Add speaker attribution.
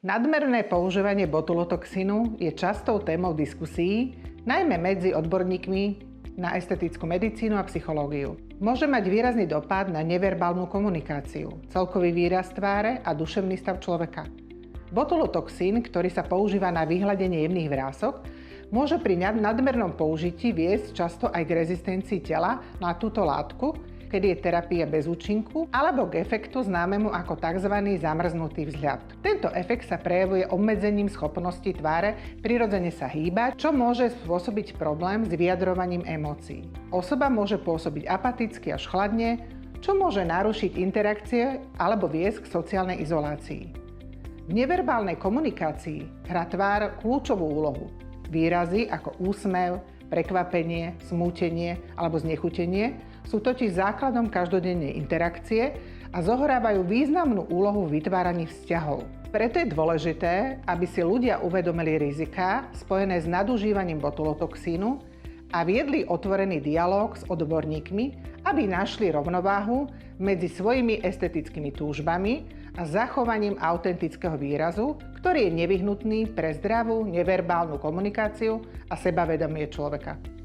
Speaker 1: Nadmerné používanie botulotoxínu je častou témou diskusí, najmä medzi odborníkmi na estetickú medicínu a psychológiu. Môže mať výrazný dopad na neverbálnu komunikáciu, celkový výraz tváre a duševný stav človeka. Botulotoxín, ktorý sa používa na vyhladenie jemných vrások, môže pri nadmernom použití viesť často aj k rezistencii tela na túto látku, kedy je terapia bez účinku, alebo k efektu známemu ako tzv. Zamrznutý vzhľad. Tento efekt sa prejavuje obmedzením schopnosti tváre prirodzene sa hýbať, čo môže spôsobiť problém s vyjadrovaním emócií. Osoba môže pôsobiť apaticky až chladne, čo môže narušiť interakcie alebo viesť k sociálnej izolácii. V neverbálnej komunikácii hrá tvár kľúčovú úlohu. Výrazy ako úsmev, prekvapenie, smútenie alebo znechutenie sú totiž základom každodennej interakcie a zohrávajú významnú úlohu v vytváraní vzťahov. Preto je dôležité, aby si ľudia uvedomili riziká spojené s nadužívaním botulotoxínu a viedli otvorený dialóg s odborníkmi, aby našli rovnováhu medzi svojimi estetickými túžbami a zachovaním autentického výrazu, ktorý je nevyhnutný pre zdravú neverbálnu komunikáciu a sebavedomie človeka.